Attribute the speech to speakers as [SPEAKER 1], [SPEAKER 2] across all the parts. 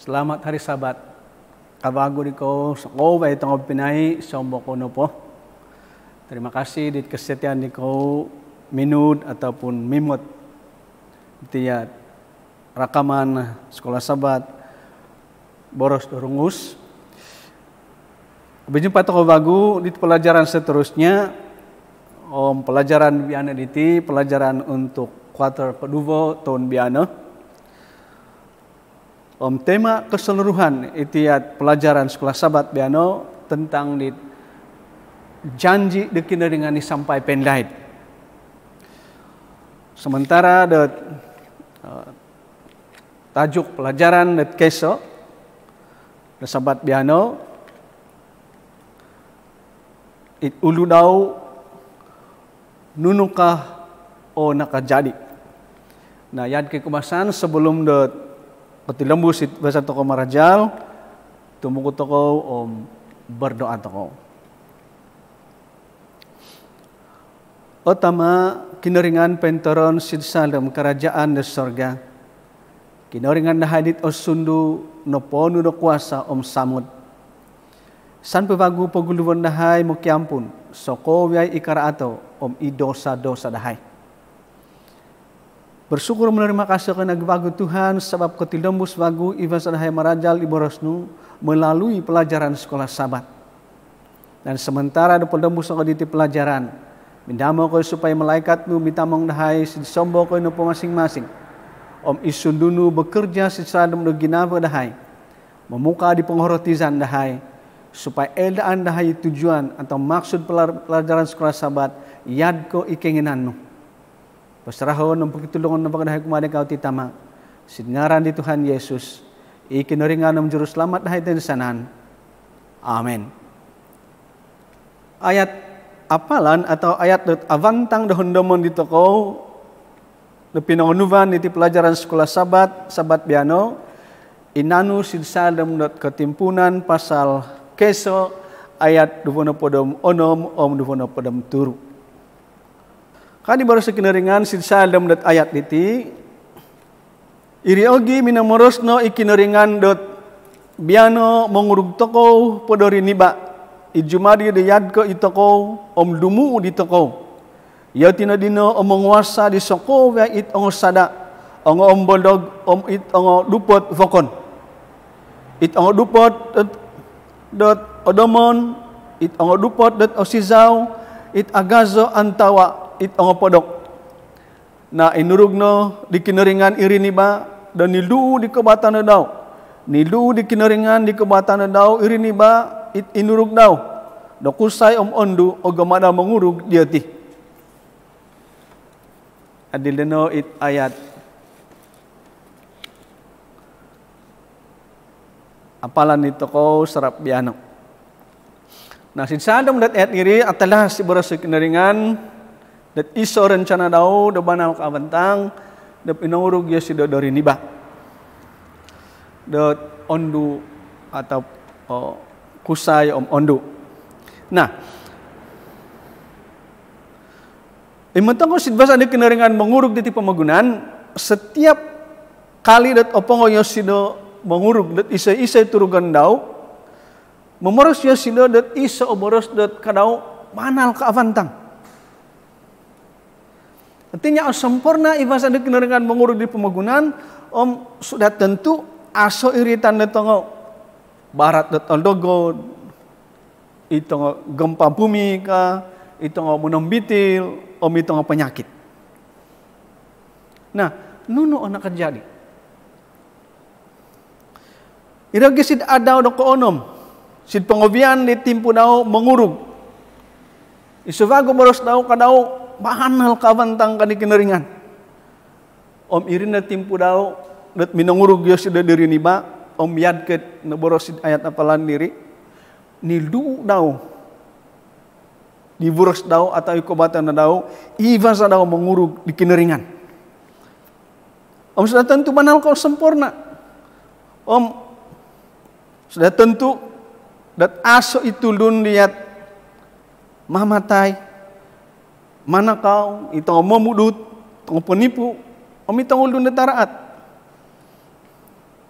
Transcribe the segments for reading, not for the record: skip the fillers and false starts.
[SPEAKER 1] Selamat hari Sabat. Kabago di ko sa ko ba itong pinay sombo ko no po. Terima kasih di kesetiaan di ko minut ataupun mimot tiat rakaman sekolah Sabat boros dorungus. Berjumpa toko bagu di pelajaran seterusnya. Pelajaran biana diti pelajaran untuk kuartal kedua tahun biana. Tema keseluruhan itiat pelajaran sekolah Sabat biano tentang di janji dekina dengan sampai pendait. Sementara tajuk pelajaran det keso de Sabat biano it ulu dau nunukah o nakajadi. Nah, yad ke kumasan sebelum det ketilembus bahasa toko marajal tumuku toko berdoa toko. Utama kineringan pentoron sidsa dalam kerajaan di sorga. Kineringan dahadit osundu noponu do kuasa samud. San pevagu paguluan dahai mukiampun soko wiai ikara ato idosa-dosa dahai. Bersyukur menerima kasih karena bagu Tuhan sebab ketilembus bagu ibas dahai marajal iborosnu melalui pelajaran sekolah Sabat. Dan sementara ada pelembus di pelajaran mindamo ko supaya malaikatnu mitamong dahai sombo ko no masing-masing. Isundunu bekerja secara do ginava dahai. Memuka di penghorotizan dahai supaya eldaan dahai tujuan atau maksud pelajaran sekolah Sabat yad ko ikenginannu. Pasrahon ng pagtulungan ng pagdahay kumaday kau titama. Singaran di Tuhan Yesus. Ikinoringan ng juru selamat dahay tensanan. Amen. Ayat apalan atau ayat avantang dahon domon dito ko na pinangunuvan iti pelajaran sekolah Sabat biano inanu sidsadam ketimpunan pasal keso ayat 26 26 turu. Kani baru sekineringan sidsa dalam ayat diti iriogi minamorosno ikineringan dot biano mengurug toko podori niba ijumadi de yadko itoko dumu di toko ya tinadino menguasa di soko wa it sada boldog it dupot vokon it dupot dot odomon it dupot dot osizau it agazo antawa it podok. Na inurugno di kineringan iriniba dan nilu di kebatan daw. Nilu di kineringan di kebatan daw iriniba it inurug daw. Dokusay ondu o gamada mengurug diati. Adileno it ayat apalan ito ko sarap biano. Nah sinsadam dat ayat iri atalah si beras kineringan dat iso rencana daw da banal kaabantang da pinurug ya si dodori niba dot ondu atau kusay ondu. Nah imatang ko sidbasa di kineringan mengurug di pamagunan setiap kali dat opongo yosido mengurug dat isa-isa turugan daw memoros yosido dat isa oboros dat kadaw banal kaabantang. Artinya sempurna ibasa di kineringan mengurug di pemagunan sudah tentu aso iritan detongo barat detong dogo itongo gempa bumi ka itongo munombitil itongo penyakit. Nah, nuno ona kejadi. Iragi sid adaw do ko onom sid pengobian di timpu daw mengurug. Isuvago boros daw kadaw bahanal kawantang kani kineringan. Irin na timpu daw dat minangurug yos da diri niba yadket na boros ayat apalan diri nilu daw di boros daw atau ikobatan na daw iva sa daw mengurug di kineringan. Sudah tentu banal kau sempurna. Sudah tentu dat aso itu lun lihat mamatay mana kau itong memudut, itong penipu, itong ulun taraat.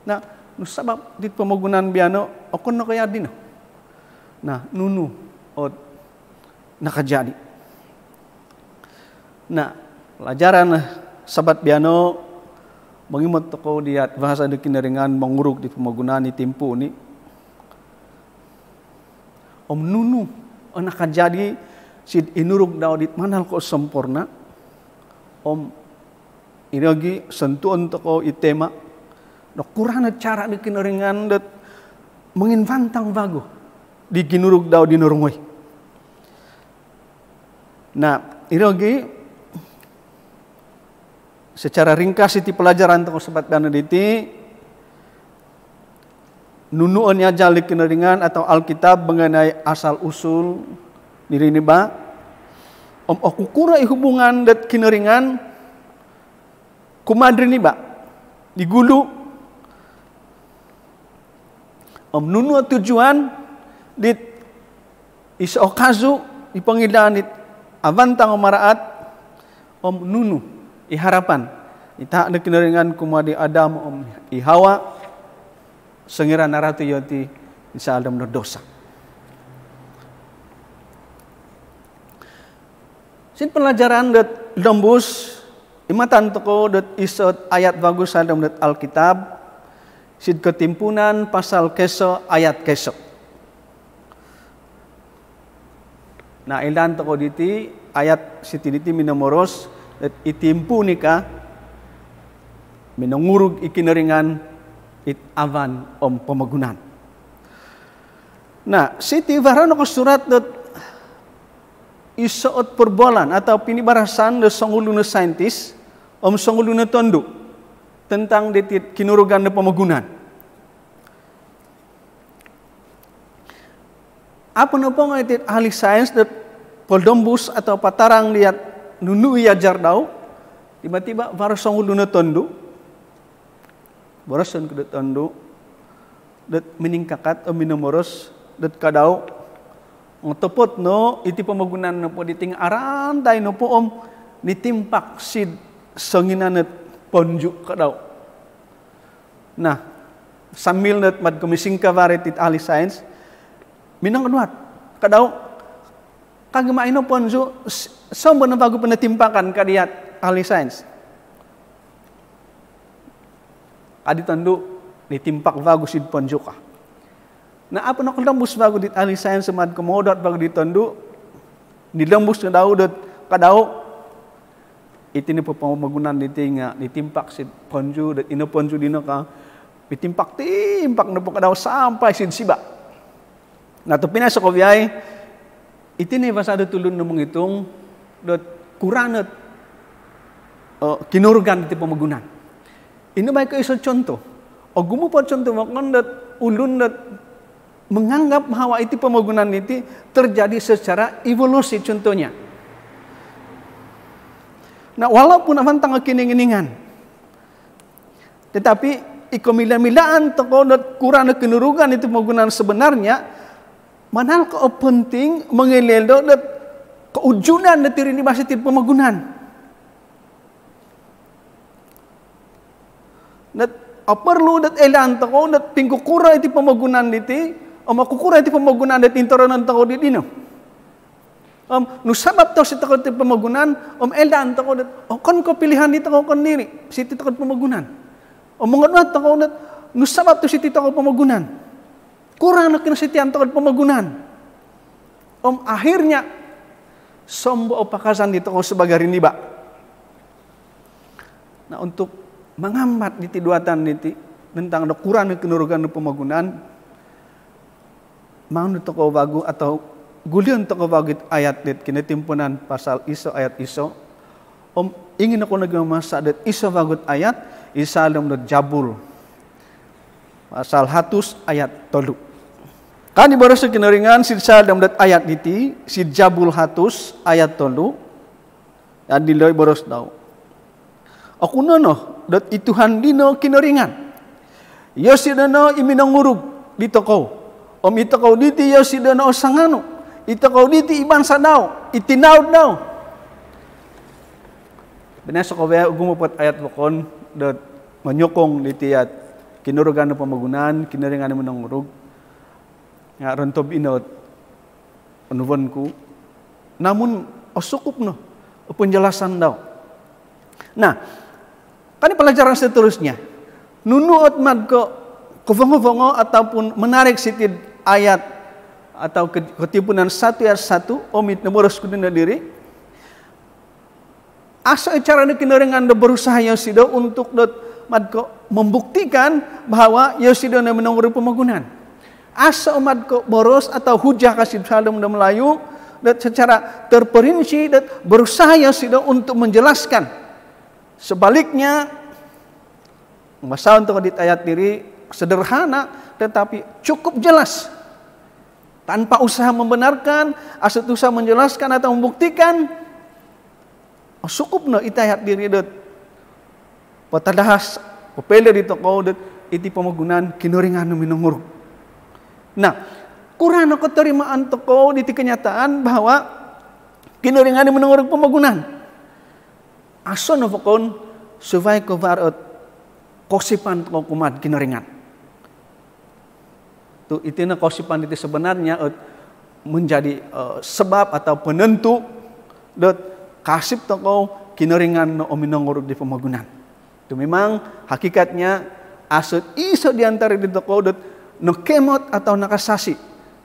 [SPEAKER 1] Nah, no sabab dit pemagunan biano okon no kaya dino. Nah, nunu od nakajadi. Nah, pelajaran sabat biano mengimot toko diat bahasa de kineringan menguruk di pemagunan ni timpu ni. Om nunu nakajadi sid inuruk daw dit manal ko sempurna. Om inogi sentuhan toko itema. No kurang cara di kineringan dat menginvantang bago di ginuruk daw di norungoy. Nah, inogi secara ringkas iti pelajaran toko sabat biano diti nunuan ya jali kineringan atau Alkitab mengenai asal usul diri ni ba om okukura hubungan dat kineringan kumadri ni ba digulu om nunu tujuan dit isa okazu ipangilan dit avantang maraat om nunu iharapan ita ada kineringan kumadi Adam om ihawa sengira naratu yoti insya Allah dosa. Sin pelajaran dat lembus imatan toko dat isot ayat bagus dalam dat Alkitab. Sid ketimpunan pasal keso ayat keso. Nah ilan toko diti ayat siti diti minamoros dat itimpu nika minangurug ikineringan it avan om pemagunan. Nah siti varano ko surat dat isoot perbolan atau pinibarasan de songulu na saintis om songulu na tondo tentang detit kinurugan na pemagunan. Apa na po nga itit ahli sains dat poldombus atau patarang liat nunu iajar daw tiba-tiba varasong ulo na tondo barasan ke tondo dat meningkakat o minamoros dat kadaw ang topot no iti pemagunan no po diting aranday no po om nitimpak sid sanginan at ponju kadaw. Nah, sambil net mad komising kavaret it ahli sains minang anuat kadaw kagemain no ponju sombo na bago penatimpakan kadiat ahli sains. Adi tandu nitimpak bago sid ponju ka. Na apa nak lembus bago dit ahli sains semad komodot bago ditandu dilembus na daw dat kadaw iti ni pamagunan ditinga ditimpak sid ponju dat ino ponju dino ka ditimpak na po kadaw sampai sid siba. Na to pinasa ko biyay iti ni basado tulun na menghitung dat kuranat kinurugan iti pamagunan. Ino may ka isang contoh o gumupot contoh makon dat ulun dat menganggap bahwa iti pemagunan iti terjadi secara evolusi contohnya. Nah, walaupun avantang kining-kiningan, tetapi ikomila-milaan toko dat kurang kinurugan itu pemagunan sebenarnya manal ko penting mengelelo dat keujunan dat tiri ni basa ti pemagunan. Dat perlu dat elan toko dat pingkukura iti pemagunan diti o makukura iti pemagunan dat intoronan toko di dino. Nusabab to si takot pemagunan elan takot kon ko pilihan dito ko kon diri si takot pemagunan mongonot takot nusabab to si takot pemagunan kurang na kinasitian takot pemagunan akhirnya sombo o pakasan dito ko sebagai riniba. Nah untuk mengambat di tiduatan niti tentang kurang na kinurugan ng pemagunan mau nito ko bago atau gulian toko bagit ayat dit kinatimpunan pasal iso ayat iso ingin ako nagmamasa dit iso bagut ayat isalom dat Jabul pasal 100 ayat 3 kan ibarat sa kinaringan sid salom dat ayat diti sid Jabul 100 ayat 3 yan diloy boros daw ako nono dat ituhan dino kinaringan yosidano iminangurug dito ko ito ko diti yosidano sangano ito kau diti iban sa daw, itinaw daw. Binasa ko ba gumupot ayat wakon dat manyukong diti at kinurugan na pamagunan, kinaringan naman ng urug. Nga rantob inot, anuvan ko. Namun, sukup no, penjelasan daw. Nah, kan pelajaran seterusnya. Nunuot mad ko kufongo-fongo ataupun menarik sitid ayat atau ketipunan 1 ayat 1, omit naboros ko na diri. Asa cara na kinaringan na berusaha Yosido untuk madko membuktikan bahwa Yosido na menunggu pemagunan. Asa umat ko boros atau hujah kasih Salom dan Melayu dan secara terperinci dan berusaha Yosido untuk menjelaskan. Sebaliknya masalah untuk di ayat diri sederhana tetapi cukup jelas. Tanpa usaha membenarkan, asa usaha menjelaskan atau membuktikan. Cukup no itayat diri det. Patadahas popele di toko det iti pemagunan kinuringan minungurug. Nah, kurang no keterimaan toko di kenyataan bahwa kinuringan minungurug pemagunan. Aso no fakon supaya kevarot kosipan toko kumat kinuringan. Tu itu na kosipan itu sebenarnya menjadi sebab atau penentu det kasip toko kinuringan no minungurug di pemagunan. Itu memang hakikatnya asut iso diantara di toko det no kemot atau nakasasi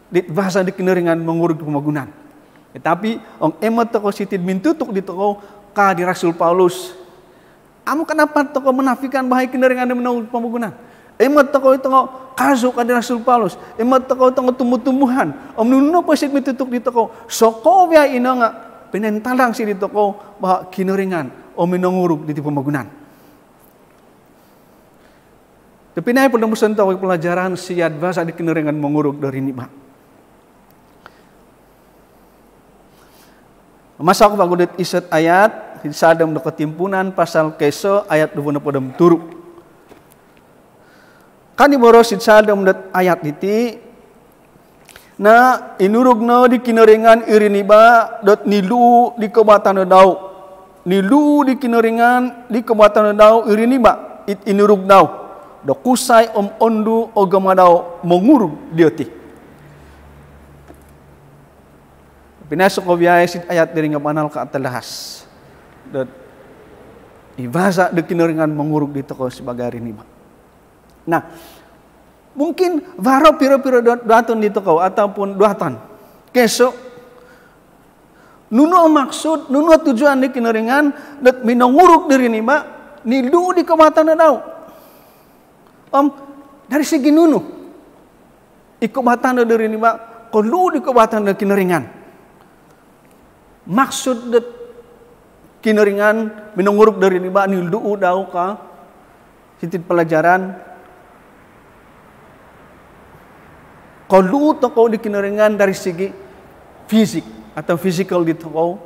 [SPEAKER 1] di bahasa di kinuringan mengurug di pemagunan. Tetapi ong emot toko sitid mintutuk di toko ka di Rasul Paulus. Amo kenapa toko menafikan bahwa kinuringan di menunggu di pemagunan? Emot toko itu kaso ka di Rasul Paulus. Emot toko itu tumbuh-tumbuhan. Om nuno pasit mitutuk di toko. Sokowya ino nga pinentalang si di toko bahwa kinuringan o minungurug di pemagunan. Tapi naik penemusan tahu pelajaran siad bahasa di kinuringan mengurug dari nima. Masa aku pagudet isat ayat di sadam do ketimpunan pasal keso ayat 26 turu. Kan boros di sadam dat ayat iti na inurugno di kinuringan iriniba dot nilu di kebatan dau. Nilu di kinuringan di kebatan dau iriniba it inurug dau. Do kusai ondu ogamadao mengurug dioti. Pinasok ko biaya sit ayat dari ngapanal ka atalahas. Dat ibasa de kinuringan mengurug dito ko sebagai rinima. Nah, mungkin varo piro-piro daton dito ko ataupun duatan. Keso nuno maksud, nuno tujuan di kinuringan dat minongurug diri nima nilu di kebatan dau. Dari segi nunu ikubatan dari ini pak kalau ikubatan dari kineringan maksud det kineringan minunguruk dari ini pak nildu udau ka hitit pelajaran kalau toko di kineringan dari segi fisik atau physical di toko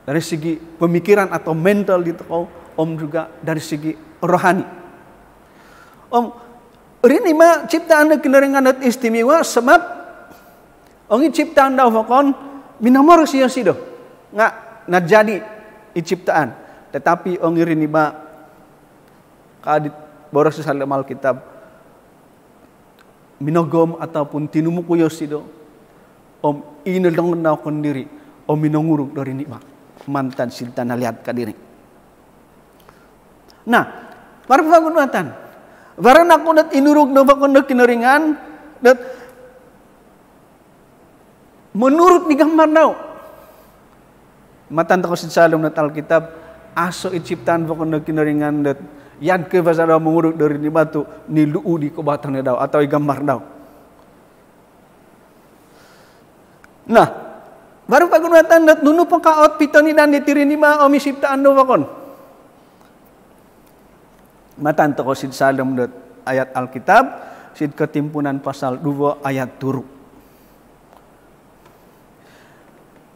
[SPEAKER 1] dari segi pemikiran atau mental di toko juga dari segi rohani. Rini ma ciptaan na kinaringan at istimewa sebab ang ciptaan daw fakon minamor siya sido nga najadi iciptaan tetapi ang rini ba kadit boros sa lamal kitab minogom ataupun tinumukuyo sido inalong na kondiri minongurug dari ni ba mantan silta nalihat kadiri. Nah, para pagunatan Varan aku dat inurug na bakon na kinaringan dat menurut ni gambar daw. Matan ko sa salom na Alkitab aso iciptaan bakon na kinaringan dat yad ke bahasa daw mengurug dari ni batu niluu di kebatan daw atau gambar daw. Nah, baru pagunatan dat nunu pangkaot pitoni dan ditiri ni ba o misiptaan daw bakon. Matan toko sid salom dat ayat Alkitab sid ketimpunan pasal 2 ayat turu.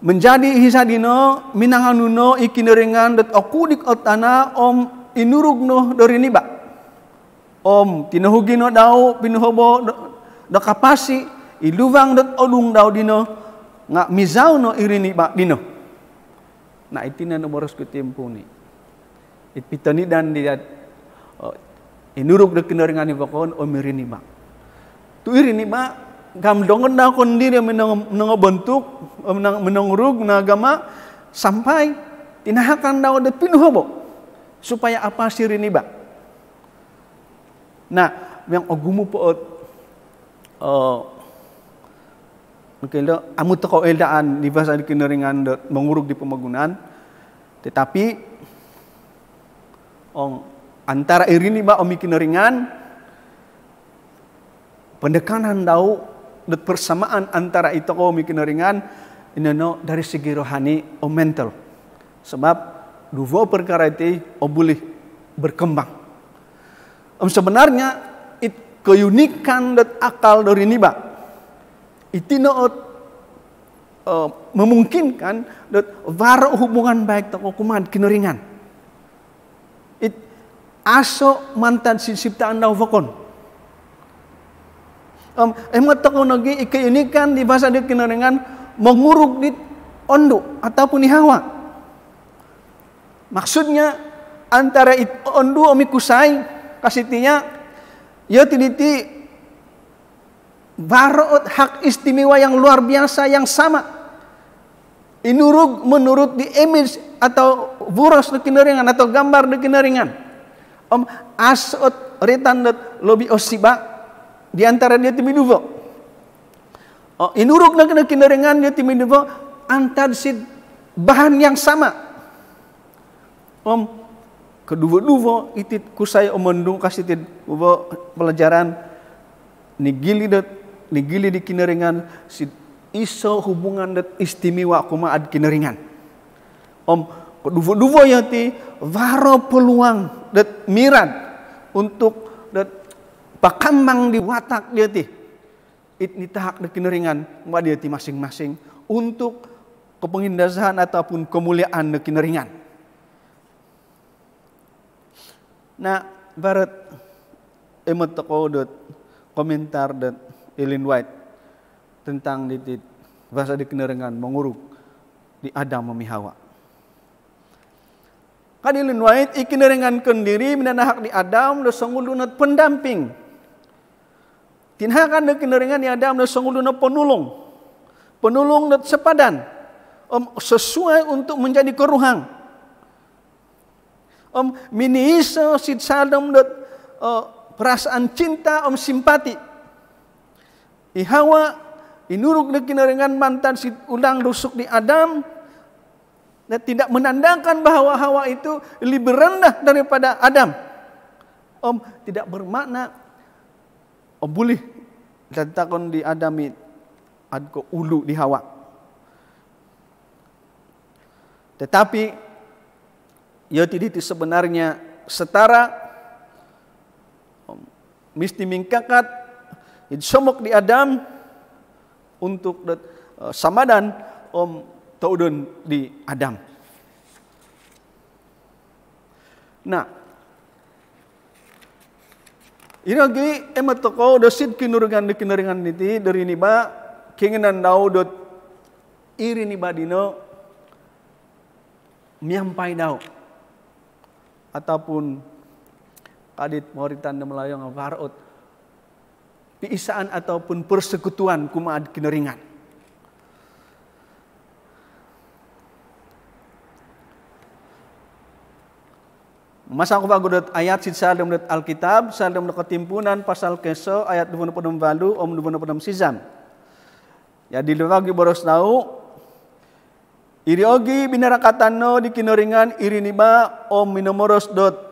[SPEAKER 1] Menjadi hisadino minanganuno ikineringan dat aku dik otana inurugno dari niba. Tinuhugino daw pinuhobo da kapasi iluvang dat olung daw dino nga mizawno iriniba dino. Na itina no boros ko tiempo ni. Itpitani dan dia inuruk de kinaringan iba kon o mirini ba. Tu irini ba gam dongon na kon diri menang bentuk menang rug na agama sampai tinahakan daw de pinuhabo supaya apa sirini ba. Nah, yang ogumu po mungkin amu toko eldaan di bahasa di kinaringan menguruk di pemagunaan, tetapi antara irini ba omi kinaringan pendekanan dau dan persamaan antara itu omi kinaringan inano dari segi rohani o mental, sebab dua perkara itu boleh berkembang. Sebenarnya keunikan dan akal dari niba itu memungkinkan dan vara hubungan baik toko kuman kinaringan. Aso mantan si ciptaan daw vakon. Emat toko nagi keunikan di bahasa di kinaringan menguruk di ondo ataupun di hawa. Maksudnya antara ondo omikusai kasitinya ya tiniti baroot hak istimewa yang luar biasa yang sama inurug menurut di image atau buras de kinaringan atau gambar de kinaringan asot retandet lobi osiba di antara dia timiduvo inurug de kinaringan dia timiduvo antar si bahan yang sama kedua-dua itu kusai omendung kasih tid pelajaran nigili di kinaringan si iso hubungan dat istimewa kuma ad kinaringan kedua-dua yang ti varo peluang dat miran untuk dat pakambang di watak dia ti it tahak de kinaringan ma dia ti masing-masing untuk kepengindasan ataupun kemuliaan de kinaringan. Nah, barat emot toko dot komentar dot Ellen White tentang di bahasa di kinaringan menguruk di Adam mami Hawa. Kan Ellen White ikinaringan kendiri menanahak di Adam do sangulunat pendamping. Tinhakan di kinaringan di Adam do sangulunat penulung dot sepadan sesuai untuk menjadi keruhang. Miniso sid sadom dot perasaan cinta simpati. Hawa inuruk de kinaringan mantan sid ulang rusuk di Adam dan tidak menandakan bahwa Hawa itu lebih rendah daripada Adam. Tidak bermakna boleh dan takon di Adam adko ulu di Hawa. Tetapi ya tidak sebenarnya setara mesti mingkakat somok di Adam untuk samadan taudun di Adam. Nah, ini lagi emat toko dosid kinurungan di kinaringan niti dari niba keinginan dau dot iri niba dino miampai dau ataupun kadit moritan melayang varot piisaan ataupun persekutuan kumaad kinaringan. Masa aku bagus ayat sid salam dat Alkitab salam dat ketimpunan pasal keso ayat 26 balu 26 sizam. Ya dilewagi boros tahu iri ogi binarakatano di kinaringan iri niba minomoros dot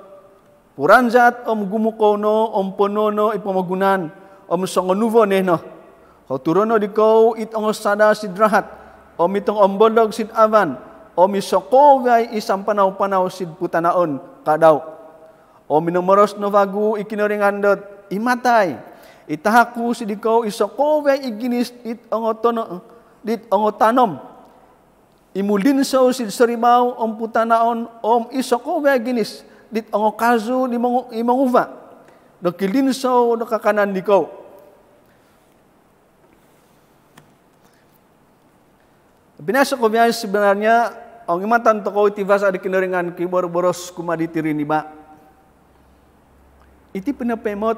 [SPEAKER 1] puranjat gumukono ponono ipamagunan songonuvo neno kau turono di kau itong sada sidrahat itong bodog sid avan isoko gai isampanaw sid putanaon kadaw minomoros no vagu ikinaringan dot imatay itahaku sid kau isoko gai iginis itong tanom imulinso sid seribaw putanaon isoko gai ginis dit kazu di manguva do kilinso do kakanan di kau. Binasa ko biya sebenarnya ang imatan to ko itibasa di kinaringan kibor boros kumaditiri ni ba. iti pinapemot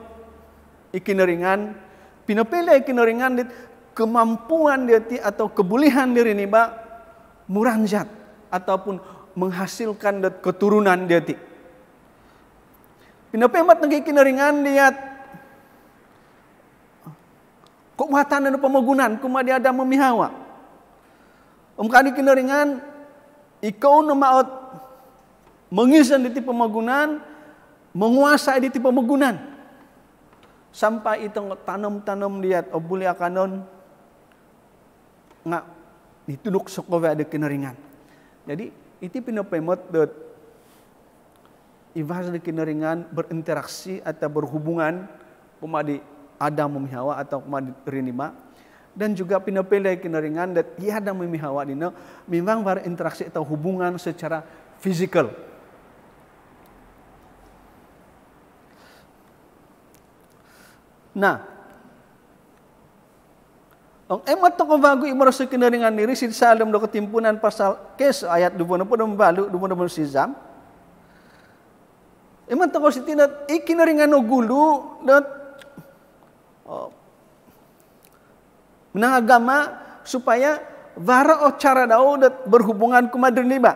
[SPEAKER 1] ikineringan, pinapela ikineringan dit kemampuan dia ti atau kebolehan diri ni ba muranjat ataupun menghasilkan dat keturunan dia ti. Pinapemot nagi ikineringan dia kekuatan dan pemagunan kuma dia ada memihawa. Kadi kineringan ikaw na maot mengisan di pemagunan, menguasai di pemagunan. Sampai itong tanam-tanam diat o buli akanon nga dituduk sa kowe ada kineringan. Jadi iti pinapemot dot ibahas di kineringan berinteraksi atau berhubungan kumadi Adam memihawa atau kumadi rinima dan juga pinapelai kineringan dat ia Adam memihawa dino memang berinteraksi atau hubungan secara fisikal. Nah, ang emat to ko bago imaros kineringan diri si Salem do ketimpunan pasal kes ayat 20 balu 20 sizam. Emat to ko si tinat ikineringan no gulu dat menang agama supaya vara o cara daw dat berhubungan kumadriniba.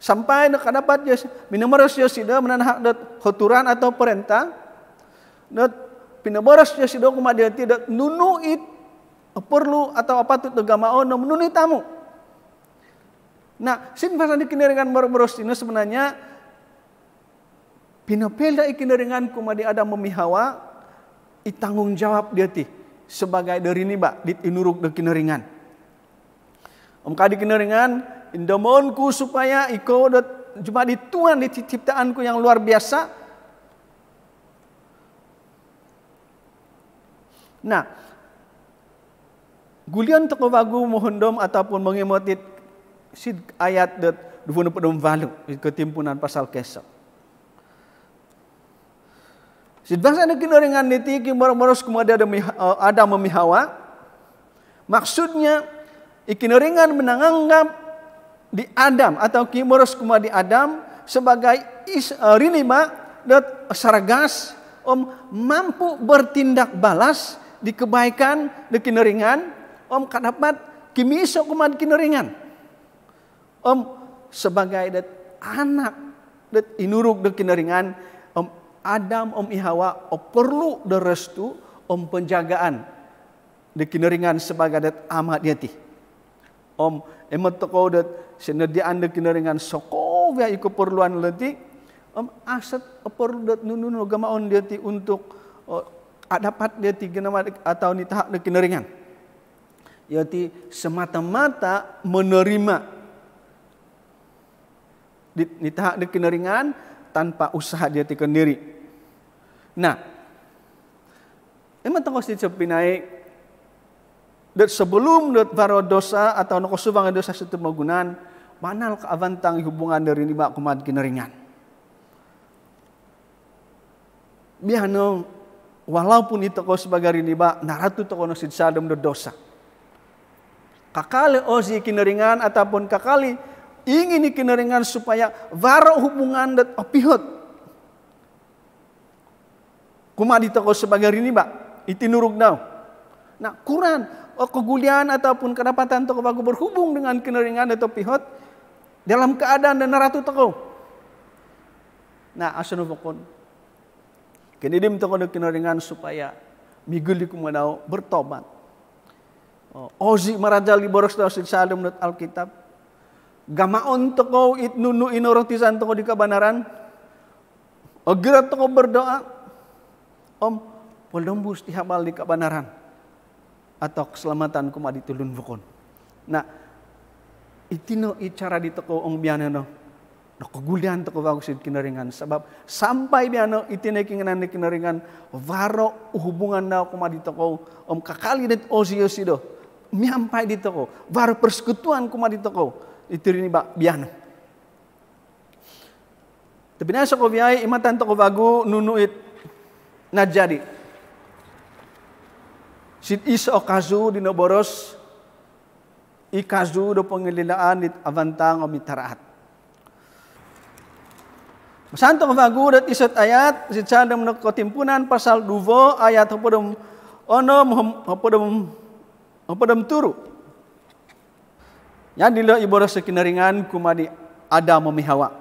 [SPEAKER 1] Sampai nak dapat minamaros yo sida menanhak dat khoturan atau perintah dat pinaboras yo sida kumadia tidak nunuit perlu atau apa tu agamaon no menunui tamu. Nah, sin pasal dikineringan baros ini sebenarnya pinapelda ikineringan kumadi ada memihawa itanggung jawab dia ti sebagai dari niba dit inuruk de kineringan. Kadi kineringan indamonku supaya iko dat cuma dituan di ciptaanku yang luar biasa. Nah, gulian toko bagu mohondom ataupun mengemotit sid ayat dat 20 valu ketimpunan pasal kesok. Sid bangsa na kineringan niti kimaros kumada ada memihawa. Maksudnya ikineringan menanggap di Adam atau kimaros kumadi Adam sebagai rinima dat saragas mampu bertindak balas di kebaikan di kineringan kadapat kimiso kumad kineringan sebagai dat anak dat inuruk de kineringan Adam Ihawa perlu de restu penjagaan de kineringan sebagai dat amat diati emat toko dat senediaan de kineringan soko ya iko perluan leti aset perlu dat nunun gamaon diati untuk dapat diati genama atau nitahak de kineringan yaitu semata-mata menerima nitahak de kineringan tanpa usaha dia tikan diri. Nah, emang tengok si cepinai dat sebelum dat varo dosa atau nakosubang dosa situ magunan manal keavantang hubungan dari niba kumad kineringan. Biano walaupun itu kau sebagai niba naratu to kono sid sadem do dosa. Kakali osi kineringan ataupun kakali ingin ikineringan supaya varo hubungan dat opihot kumadi toko sebagai riniba itinuruk daw. Nah kurang kegulian ataupun kedapatan toko bagu berhubung dengan kineringan atau pihot dalam keadaan dan naratu toko. Nah asanu pokon kenidim toko de kineringan supaya miguli kumadao bertobat. Ozi marajali boros daw sid salem dat Alkitab. Gamaon toko itnunu inorotisan toko di kabanaran. Agirat toko berdoa. Polembus tihabal di kabanaran. Atau keselamatan kumadi tulun vokon. Nah, itino icara di toko biana no. Kegulian toko bagus kineringan. Sebab sampai biano itine kingenan di kineringan. Varo hubungan daw kumadi toko. Kakali det osiosido. Miampai di toko. Varo persekutuan kumadi toko. Itu rini biana. Tapi nasa ko biyay imatan to ko bago nunuit na jadi. Sit isa o kazu di naboros ikazu do pangililaan dit avantang o mitaraat. Santo vagu dat isot ayat si cadam nak ketimpunan pasal 2 ayat hapodom hapodom turu. Ya dilo iboros sekinaringan kumadi Adam memi Hawa.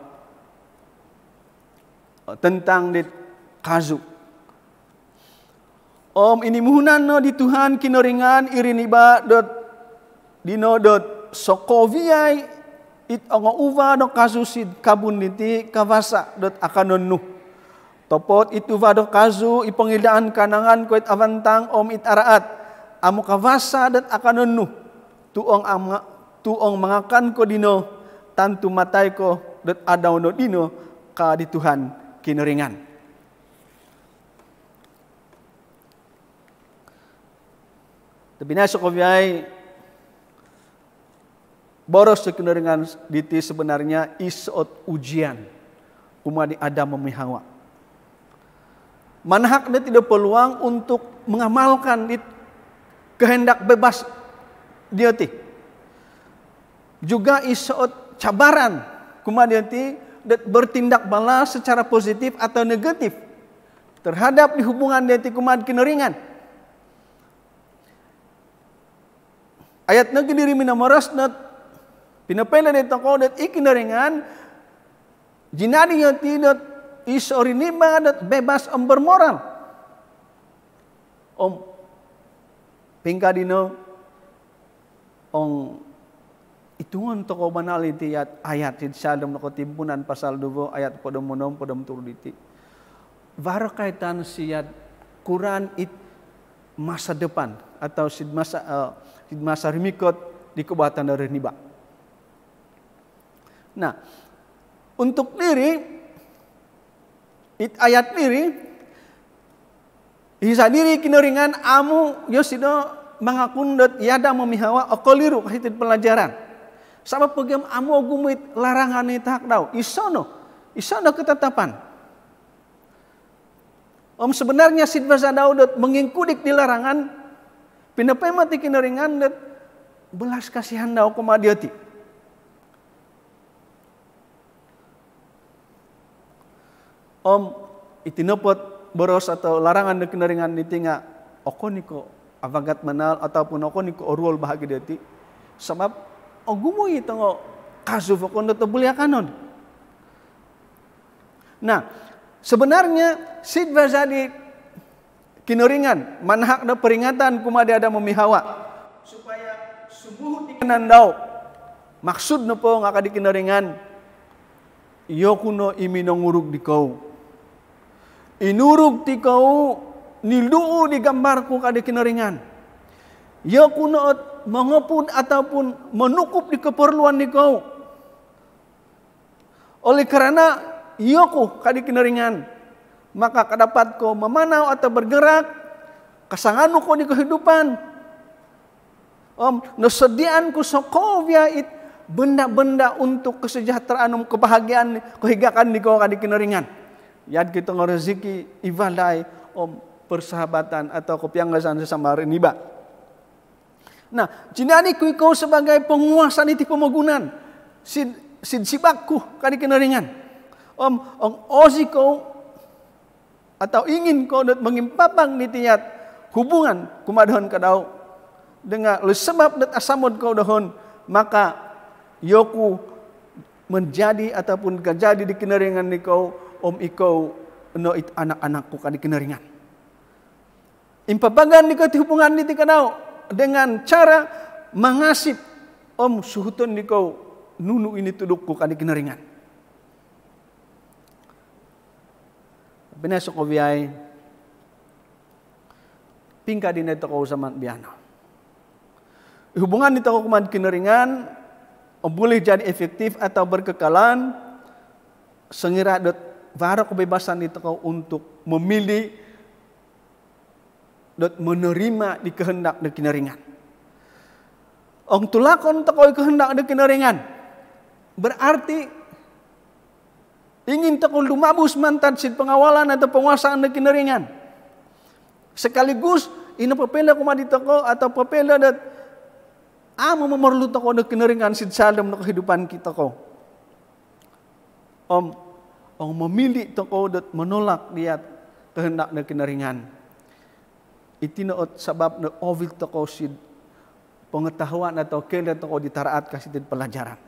[SPEAKER 1] Tentang dit kazu. Ini muhunan no di Tuhan kinaringan iriniba dot dino dot sokoviai it ongo uva do kazu sid kabun niti kavasa dot akanonu topot itu vado kazu ipangidaan kanangan kuit avantang it araat amu kavasa dot akanonu tuong mangakan ko dino tantu matay ko dot adaw no dino ka di Tuhan kinaringan. Tapi nasa ko boros sekinaringan diti sebenarnya isot ujian kumadi Adam memi Hawa. Manhak dia tidak peluang untuk mengamalkan kehendak bebas dia ti. Juga isot cabaran kumadi ti bertindak balas secara positif atau negatif terhadap di hubungan dia ti kumadi kinaringan. Ayat na diri minamaras na pinapela dito ko dat ikinaringan jinadi yung tidot isoriniba dat bebas bermoral. Pingka dino itungon to ko banal iti ayat sidsadom na kotimpunan pasal 2 ayat podom turu diti. Varo kaitan siyat Quran it masa depan atau sid masa rimikot di kebatan dari niba. Nah, untuk diri ayat diri hisa diri kinaringan amu yosido mangakundot yada memihawa okoliru kahitid pelajaran. Sabab pagam amu gumit larangan itahak daw. Isono ketetapan. Sebenarnya sidbasa daudot mengingkudik di larangan pinapay mati kinaringan dat belas kasihan daw kumadioti. Itinopot boros atau larangan na kinaringan niti nga oko niko avagat manal ataupun oko niko orwol bahagi deti sabab gumo ito nga kaso fakon to buliakanon. Nah, sebenarnya sidva jadi kinaringan manhak na peringatan kumadi ada memihawa supaya subuh dikanan daw maksud na po nga kadi kinaringan iyo kuno iminongurug di kau. Inurug ti kau niluu di gambarku kadi kinaringan. Ya kunoot mangapun ataupun menukup di keperluan di kau. Oleh karena iyaku kadi kinaringan, maka kadapat ko memanaw atau bergerak kasanganu ko di kehidupan. Nasediaan ko sa kovya it benda-benda untuk kesejahteraan kebahagiaan kehigakan di kau kadi kinaringan. Yad kita ngerezeki ivalai persahabatan atau kepianggasan sesama reniba. Nah, jinani ku kau sebagai penguasa niti pemagunan. Sid sibakku kadi kinaringan. Ozi kau atau ingin kau mengimpapang nitiyat hubungan kumadahon kadau dengan sebab dat asamod kau dahon maka yoku menjadi ataupun kajadi di kinaringan ni kau ikaw no it anak-anakku kadi kinaringan. Impapagan ni kau hubungan niti kadau dengan cara mangasip suhuton ni kau nunu ini tudukku kadi kinaringan. Benesok ko biyay pingka din ito ko sa biano. Hubungan nito ko kumad kinaringan boleh jadi efektif atau berkekalan sengira dot vara kebebasan itu kau untuk memilih dan menerima di kehendak dan kinaringan. Tulakon takoi kehendak dan kinaringan berarti ingin takol lumabus mantan sid pengawalan atau penguasaan dan kinaringan. Sekaligus ina papela kumadi tako atau papela dat amo memerlu tako dan kinaringan sid salam na kehidupan kita ko. Orang memilih toko dat menolak dia kehendak na kineringan. Itu naot sebab na ovil toko sid pengetahuan atau kela toko ditaraat kasih pelajaran.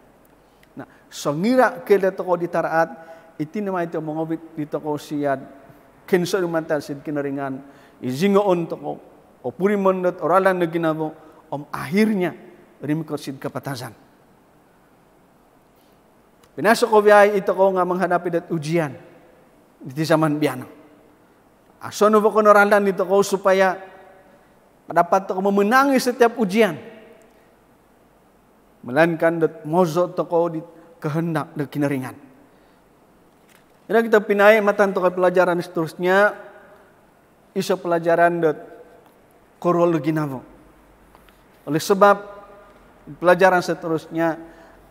[SPEAKER 1] Nah, songira kela toko ditaraat itu nama itu mengobit di toko siad kenso dumatan sid kineringan izingoon toko opuri mendat oralan na ginabo akhirnya rimikot sid kapatasan. Pinasok ko biyay ito ko nga menghadapi dat ujian di zaman biano. Asono ba ko noralan dito ko supaya dapat ko memenangi setiap ujian. Melainkan dat mozo to ko di kehendak dan kineringan. Jadi kita pinay matan to pelajaran seterusnya iso pelajaran dat korol ginavo. Oleh sebab pelajaran seterusnya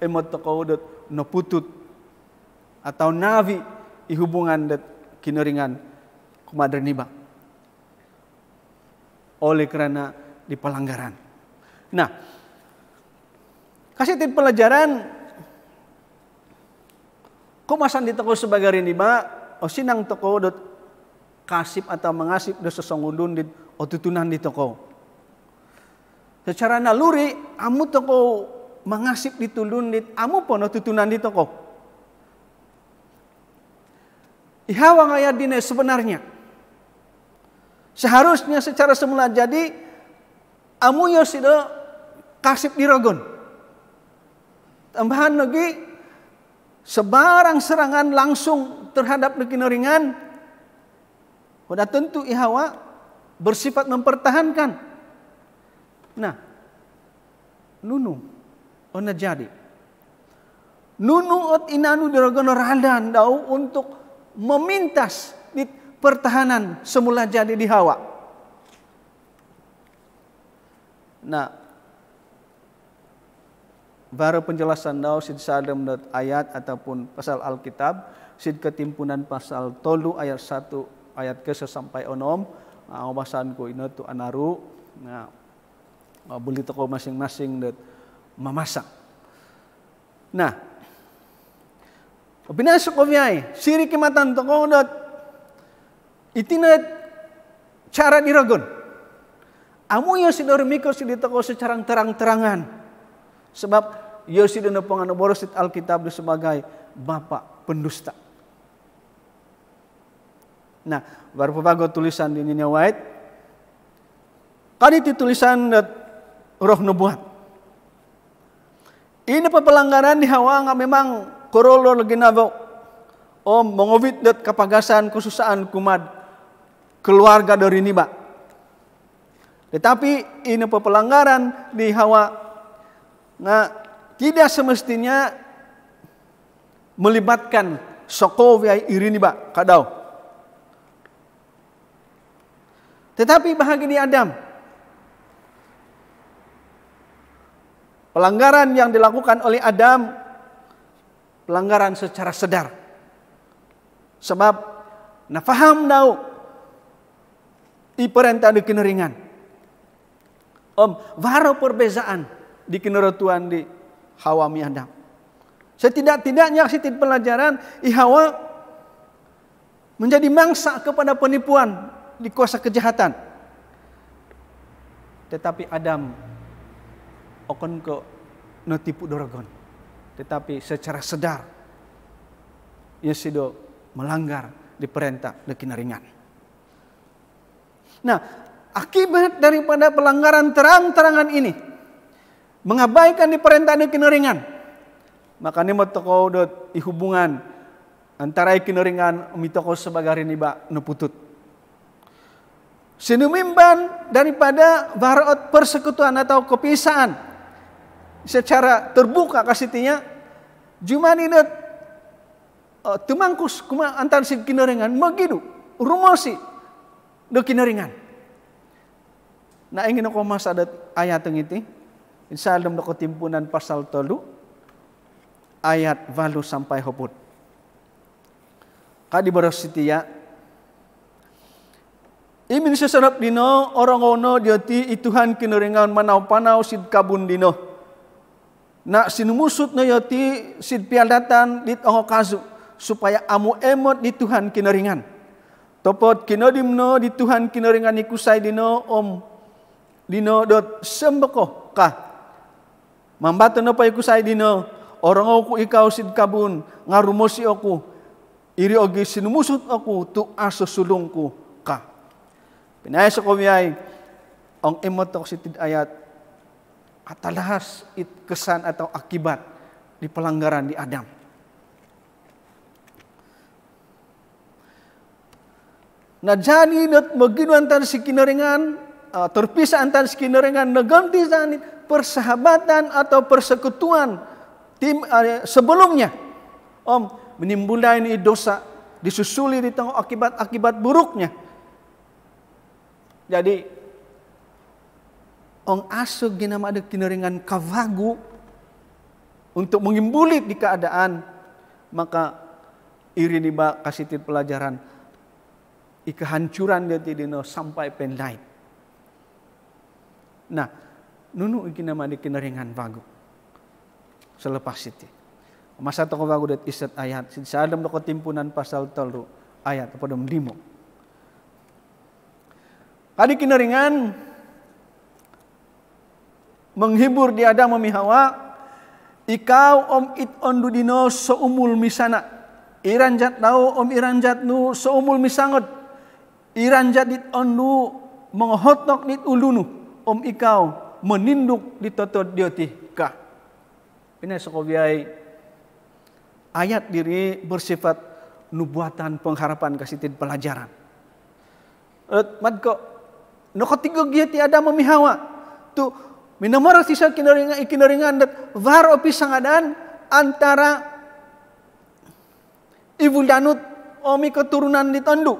[SPEAKER 1] emot to ko dat naputut atau navi ihubungan dat kineringan kumadreniba oleh kerana di pelanggaran. Nah, kasih tip pelajaran kumasan di toko sebagai reniba o sinang toko dat kasip atau mengasip da sesongudun di otutunan di toko. Secara naluri amu toko mengasip ditulun dit amu pun tutunan di toko. Ihawa ngaya dine sebenarnya. Seharusnya secara semula jadi amu yo sido kasip dirogon. Tambahan lagi sebarang serangan langsung terhadap kineringan. Udah tentu ihawa bersifat mempertahankan. Nah, nunu ona jadi. Nunuot inanu diragono radan dau untuk memintas di pertahanan semula jadi di hawa. Nah, baru penjelasan dau sid sadam ayat ataupun pasal Alkitab sid ketimpunan pasal 3 ayat 1 ayat ke sampai 6 bahasanku ini tu anaru. Nah, beli toko masing-masing dat memasak. Nah, pinasok ko biyay, siri kimatan toko dat itinat cara diragon. Amu yo sidor mikor sidi toko secara terang-terangan. Sebab yo sidor na panganoboros it Alkitab sebagai bapak pendusta. Nah, baru pabago tulisan di Ninya White. Kali itu tulisan dat roh nubuat. Ini pelanggaran di hawa nga memang korolo lagi nabo mengovit dat kapagasan kesusahan kumad keluarga dari niba. Tetapi ini pelanggaran di hawa nga tidak semestinya melibatkan sokowi iri niba kadau. Tetapi bahagi di Adam. Pelanggaran yang dilakukan oleh Adam, pelanggaran secara sedar. Sebab nafaham dau iperintah di kineringan. Varo perbezaan di kinerotuan di Hawa mi Adam. Setidak-tidaknya sitit pelajaran Hawa menjadi mangsa kepada penipuan di kuasa kejahatan. Tetapi Adam okon ko notipu dorogon, tetapi secara sedar ia sido melanggar di perintah di kineringan. Nah, akibat daripada pelanggaran terang-terangan ini mengabaikan di perintah di kineringan, maka ni matoko dot ihubungan antara kineringan mitoko sebagai riniba neputut. Sinumimban daripada barot persekutuan atau kepisaan secara terbuka kasitinya jumani dat tumangkus kuma antar si kineringan magidu rumosi do kineringan. Nah ingin ako masadat ayat ng iti insalem do ketimpunan pasal 3 ayat 8 sampai 10. Kadi barositiya imin sesarap dino orang ono dioti ituhan kineringan manaw-panaw sid kabun dino. Na sinumusot na yoti sid piadatan dit ang kaso supaya amu emot di Tuhan kineringan. Topot kinodimno di Tuhan kineringan ikusay dino dino dot sembeko ka. Mambato na pa ikusay dino orang aku ikaw sid kabun ngarumosi aku iri ogi sinumusot aku tu aso sulungku ka. Pinay sa kumiyay ang emot ako sitid ayat atalahas it kesan atau akibat di pelanggaran di Adam. Na jadi dat magino antar si kineringan terpisah antar si kineringan naganti sa persahabatan atau persekutuan tim sebelumnya menimbulkan ini dosa disusuli di tengah akibat buruknya. Jadi ong asog ginama ada kineringan kavagu untuk mengimbulit di keadaan, maka iri niba kasih pelajaran ikehancuran dia tidino sampai pendai. Nah, nunu ikinama di kineringan vagu. Selepas itu. Masa toko vagu dat isat ayat. Sa Adam doko timpunan pasal 3 ayat pada 5. Kadi kineringan menghibur di Adam mami Hawa. Ikaw it ondu dino seumul misana. Iranjat tau iranjat nu seumul misangot. Iranjat dit ondu menghotok dit ulunu. Ikaw meninduk di totod dioti ka. Ini sokobiyay ayat diri bersifat nubuatan pengharapan kasih pelajaran. Madko nokotigo giati ada memihawa tu minamara sisa kinaringan dat var opi sangadan antara ibu danut omi keturunan di tondu.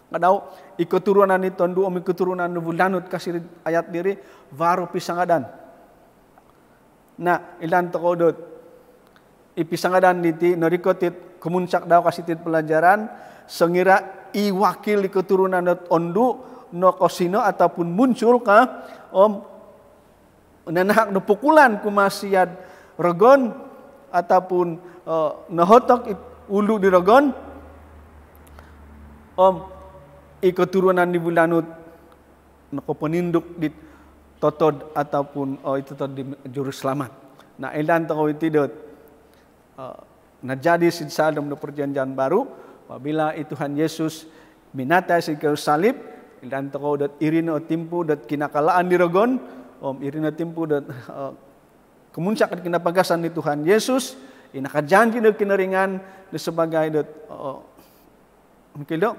[SPEAKER 1] Kadau ikut turunan di tondu omi keturunan ibu danut kasih ayat diri var opi sangadan. Nah, ilan tokodot ipisangadan diti narikotit kemuncak daw kasih pelajaran sengira iwakil di keturunan dot ondu no kosino ataupun muncul ka nanahak no pukulan kumasiad regon ataupun nahotok ulu di regon keturunan di bulanut no peninduk di totod ataupun itu di juru selamat. Nah, elan tahu itu dot najadi sid Adam do perjanjian baru apabila Tuhan Yesus minata si kayu salib elan tahu dot irino timpu dot kinakalaan di rogon irino timpu dot kemuncak kinapagasan di Tuhan Yesus inakajanji do kineringan de sebagai dot mungkin do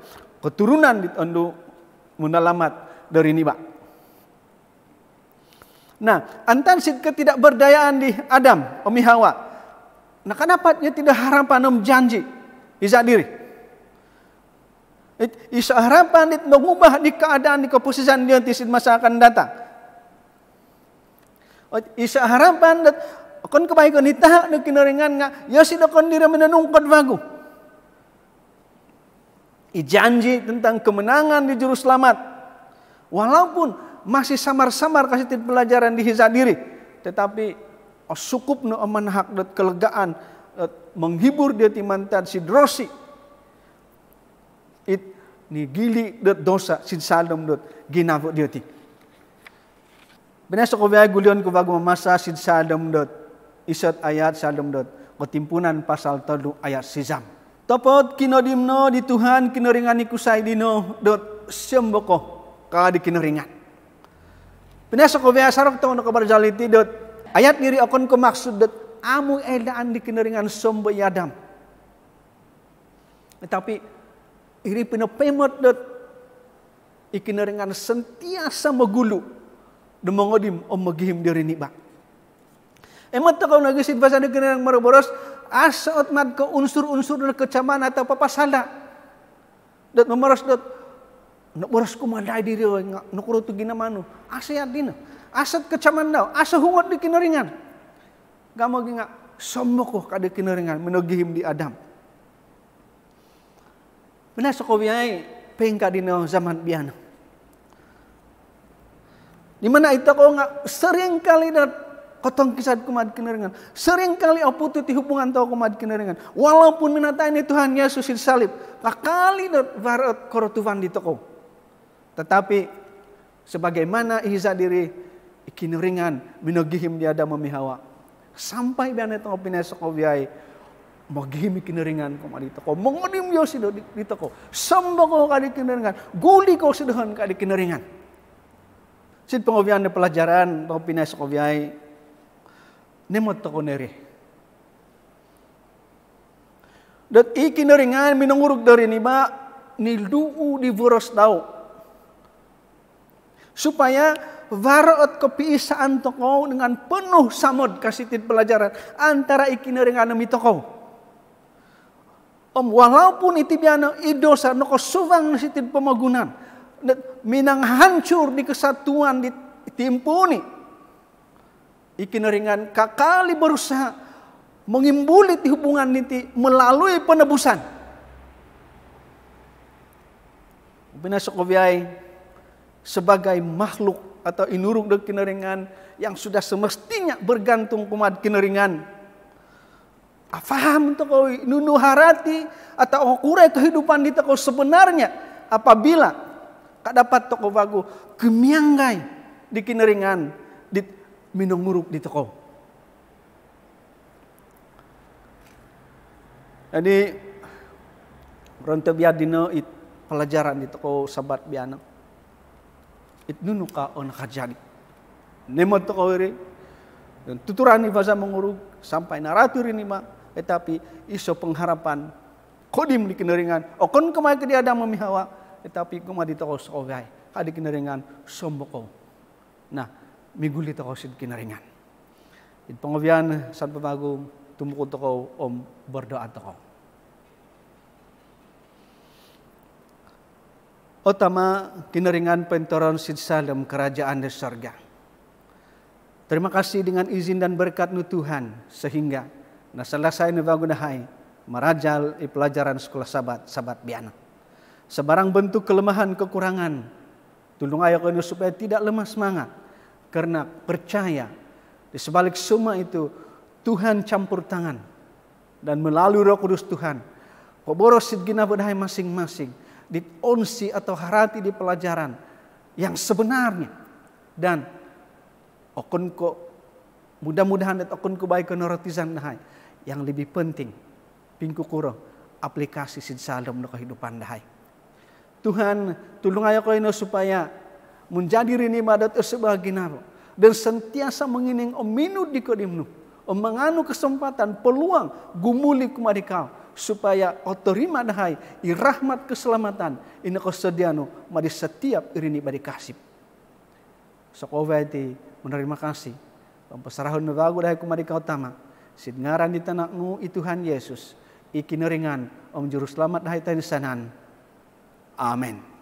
[SPEAKER 1] keturunan di ondu menalamat dari niba. Nah, antan sid ketidakberdayaan di Adam, Umi Hawa. Nah, kenapa dia tidak harapan janji isa diri? Isa harapan dit mengubah di keadaan di keposisian dia tisid masa akan datang. Isa harapan dat kon kebaikan itahak de kineringan nga ya sida kon diri menenungkot vagu. Janji tentang kemenangan di juru selamat. Walaupun masih samar-samar kasih pelajaran di hisa diri, tetapi sukup no amanhak dat kelegaan menghibur dia timantan sidrosi it ni gili dat dosa sid Salom dat ginavo dia ti. Benas ko biay gulion ko bago masa sid Salom dat isat ayat Salom dat ketimpunan pasal 3 ayat sizam. Topot kinodimno di Tuhan kineringan ikusay dino dot semboko ka di kineringan. Pinasa ko biya sarok taon kabarjaliti dot ayat diri akon ko maksud dot amu elaan di kineringan sombo Adam. Tetapi iri pinapemot dot ikineringan sentiasa magulu demongodim magihim diri niba. Emot ko nagisid basa di kineringan maroboros asaot mad ko unsur-unsur na kecaman atau papasala. Dot mamaros dot boros kumaday diri nga nukuruto ginamano asayat dina asat kecaman daw asa hungot di kineringan gamo nga sommo ko kada kineringan menogihim di Adam menasa ko biay pengka dina zaman biana di mana ito ko nga sering kali dat kotong kisah kumad kineringan. Seringkali aputu ti hubungan tau kumad kineringan. Walaupun minatain Tuhan Yesus salib, kakali dot varat korotuvan di toko. Tetapi sebagaimana ihza diri kineringan minogihim dia ada memihawa. Sampai biane tong opini sokoviai magihim kineringan kumad di toko. Mengodim yosi di toko. Sambako kadi kineringan. Guli ko sedohan kadi kineringan. Sid pengovian de pelajaran tong opini sokoviai nemot toko nere. Dat ikineringan minunguruk dari niba nilduu di vuros dau. Supaya varaot kepiisaan toko dengan penuh samod kasih pelajaran antara ikineringan demi toko. Walaupun itu biana idosa noko suvang sitit pemagunan. Minang hancur di kesatuan di timpuni. Ikineringan kakali berusaha mengimbulit hubungan niti melalui penebusan. Binasokoviai sebagai makhluk atau inuruk de kineringan yang sudah semestinya bergantung kumad kineringan. Faham toko nunu harati atau ukurai kehidupan di toko sebenarnya apabila dapat toko bagu kemianggai di kineringan di minum muruk di toko. Jadi ronte biadino it pelajaran di toko sabat biana. It nunuka on kajadi. Nemot toko iri dan tuturani fasa menguruk sampai naratur ini mah tetapi iso pengharapan kodim di kineringan. Okon kemai ke dia ada memihawa tetapi kuma di toko sogai kadi kineringan somboko. Nah, miguli toko sid kineringan. It pengovian san pemagu tumbuku toko om berdoa toko. Utama kineringan pentoron sid salam kerajaan di surga. Terima kasih dengan izin dan berkat Tuhan sehingga selesai nevagunahai merajal pelajaran sekolah sabat biana. Sebarang bentuk kelemahan kekurangan tulung ayo kau supaya tidak lemah semangat karena percaya di sebalik semua itu Tuhan campur tangan dan melalui Roh Kudus Tuhan poboros sidgina bedahai masing-masing di onsi atau harati di pelajaran yang sebenarnya dan okon ko mudah-mudahan dat okon ko baik kenorotizan dahai yang lebih penting pingku kuro aplikasi sid salom no kehidupan dahai. Tuhan tulung ayo ko ino supaya menjadi rini madat sebaginaro dan sentiasa mengining ominu di kodimnu menganu kesempatan peluang gumuli kumadikau supaya otorima dahai irahmat keselamatan ina kesediano madi setiap irini badi kasih. Sokovati menerima kasih pampasarahon nabagu dahai kumadikau tama sid ngaran di tanakmu Tuhan Yesus ikineringan om juru selamat dahai tani sanan. Amin.